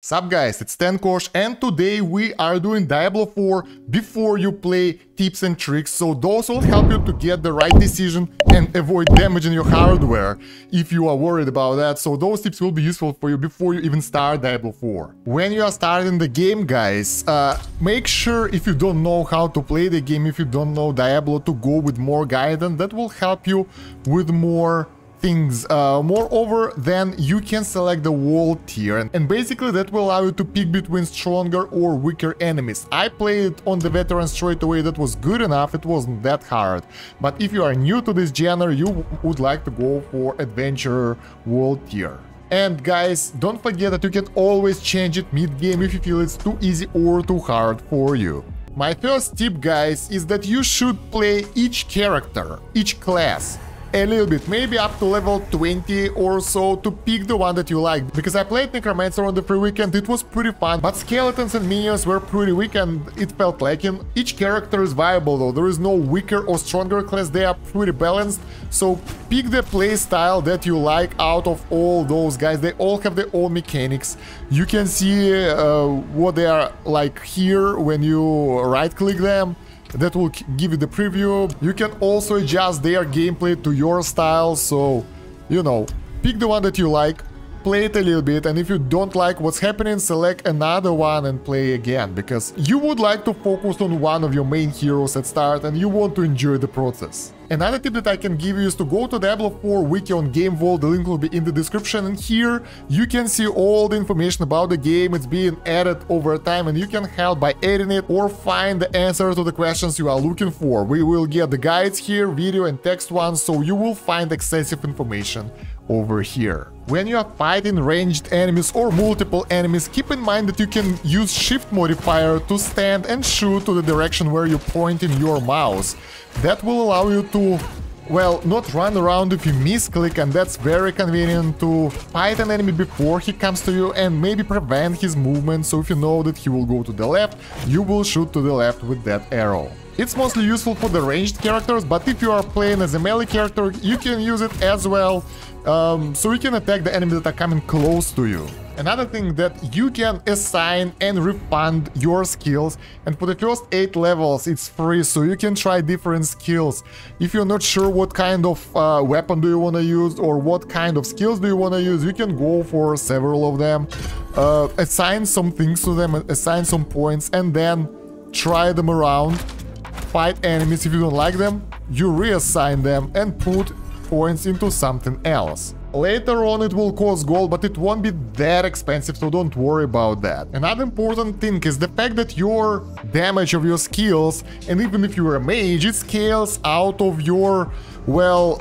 Sup guys, it's Kosh, and today we are doing Diablo 4 before you play tips and tricks, so those will help you to get the right decision and avoid damaging your hardware if you are worried about that. So those tips will be useful for you before you even start Diablo 4. When you are starting the game, guys, make sure if you don't know how to play the game, if you don't know Diablo, to go with more guidance. That will help you with more things. Moreover, then you can select the wall tier, and basically that will allow you to pick between stronger or weaker enemies. I played on the veteran straight away. That was good enough, it wasn't that hard. But if you are new to this genre, you would like to go for adventure wall tier. And guys, don't forget that you can always change it mid-game if you feel it's too easy or too hard for you. My first tip, guys, is that you should play each character, each class, a little bit, maybe up to level 20 or so, to pick the one that you like. Because I played Necromancer on the free weekend, it was pretty fun, but skeletons and minions were pretty weak and it felt lacking. Each character is viable though, there is no weaker or stronger class, they are pretty balanced. So pick the play style that you like out of all those guys. They all have their own mechanics. You can see what they are like here when you right click them. That will give you the preview. You can also adjust their gameplay to your style, so, you know, pick the one that you like, play it a little bit, and if you don't like what's happening, select another one and play again, because you would like to focus on one of your main heroes at start and you want to enjoy the process. Another tip that I can give you is to go to Diablo 4 wiki on Game Vault, the link will be in the description, and here you can see all the information about the game. It's being added over time and you can help by adding it or find the answer to the questions you are looking for. We will get the guides here, video and text ones, so you will find excessive information over here. When you are fighting ranged enemies or multiple enemies, keep in mind that you can use shift modifier to stand and shoot to the direction where you're pointing your mouse. That will allow you to, well, not run around if you misclick, and that's very convenient to fight an enemy before he comes to you and maybe prevent his movement. So if you know that he will go to the left, you will shoot to the left with that arrow. It's mostly useful for the ranged characters, but if you are playing as a melee character, you can use it as well, so you can attack the enemies that are coming close to you. Another thing, that you can assign and refund your skills, and for the first 8 levels it's free, so you can try different skills. If you're not sure what kind of weapon do you want to use or what kind of skills do you want to use, you can go for several of them, assign some things to them, assign some points, and then try them around. Fight enemies. If you don't like them, you reassign them and put points into something else. Later on it will cost gold, but it won't be that expensive, so don't worry about that. Another important thing is the fact that your damage of your skills, and even if you're a mage, it scales out of your, well,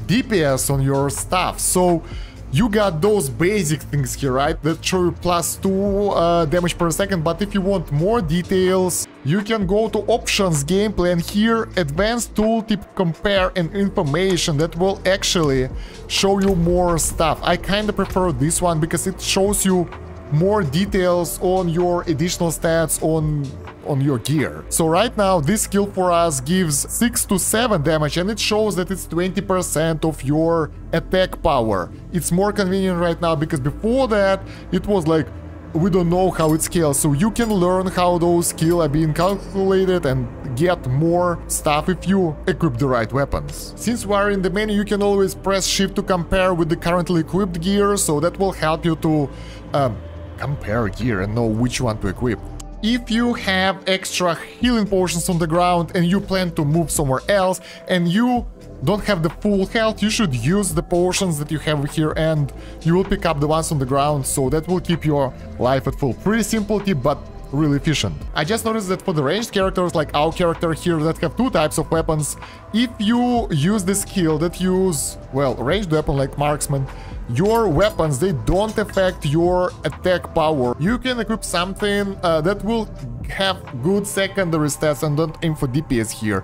DPS on your stuff. So you got those basic things here, right, that show you +2 damage per second, but if you want more details, you can go to options, gameplay, and here advanced tooltip compare and information that will actually show you more stuff. I kinda prefer this one because it shows you more details on your additional stats on your gear. So right now this skill for us gives 6 to 7 damage, and it shows that it's 20% of your attack power. It's more convenient right now because before that it was like, we don't know how it scales, so you can learn how those skills are being calculated and get more stuff if you equip the right weapons. Since we are in the menu, you can always press shift to compare with the currently equipped gear, so that will help you to compare gear and know which one to equip. If you have extra healing potions on the ground and you plan to move somewhere else and you don't have the full health, you should use the potions that you have here and you will pick up the ones on the ground, so that will keep your life at full. Pretty simple tip, but really efficient. I just noticed that for the ranged characters like our character here that have 2 types of weapons, if you use the skill that use, well, ranged weapon like marksman, your weapons, they don't affect your attack power. You can equip something that will have good secondary stats and don't aim for DPS here,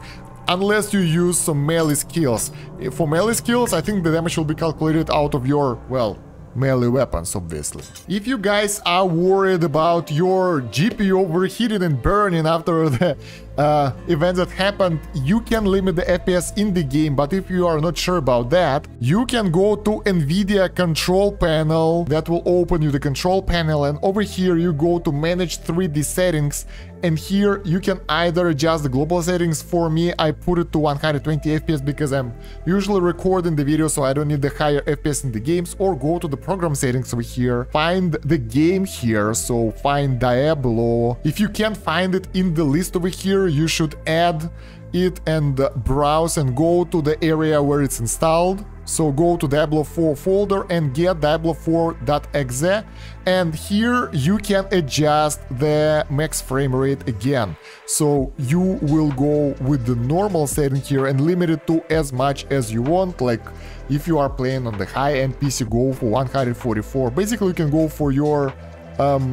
unless you use some melee skills. For melee skills, I think the damage will be calculated out of your, well, melee weapons, obviously. If you guys are worried about your GPU overheating and burning after the events that happened, you can limit the FPS in the game. But if you are not sure about that, you can go to NVIDIA control panel. That will open you the control panel, and over here you go to manage 3D settings, and here you can either adjust the global settings. For me, I put it to 120 FPS because I'm usually recording the video, so I don't need the higher FPS in the games, or go to the program settings over here, find the game here, so find Diablo. If you can't find it in the list over here, you should add it and browse and go to the area where it's installed. So go to Diablo 4 folder and get Diablo 4.exe, and here you can adjust the max frame rate again. So you will go with the normal setting here and limit it to as much as you want. Like if you are playing on the high-end PC, go for 144. Basically you can go for your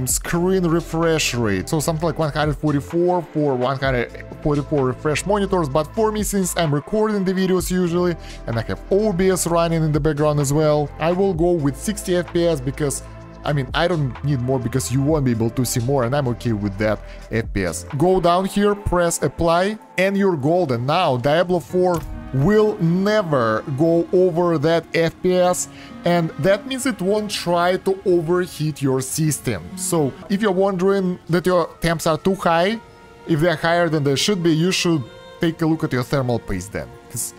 screen refresh rate, so something like 144 for 144 refresh monitors. But for me, since I'm recording the videos usually and I have OBS running in the background as well, I will go with 60 FPS because I mean, I don't need more because you won't be able to see more, and I'm okay with that FPS. Go down here, press apply, and you're golden. Now Diablo 4 will never go over that FPS, and that means it won't try to overheat your system. So if you're wondering that your temps are too high, if they're higher than they should be, you should take a look at your thermal paste then. Because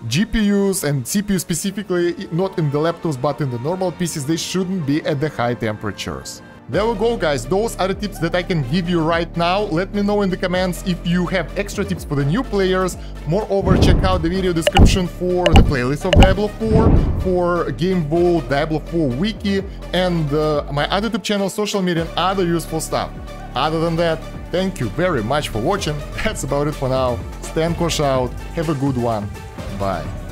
GPUs and CPUs specifically, not in the laptops but in the normal PCs, they shouldn't be at the high temperatures. There we go, guys. Those are the tips that I can give you right now. Let me know in the comments if you have extra tips for the new players. Moreover, check out the video description for the playlist of Diablo 4, for Game Vault, Diablo 4 Wiki, and my other YouTube channel, social media, and other useful stuff. Other than that, thank you very much for watching. That's about it for now. Stan Kosh out. Have a good one. Bye.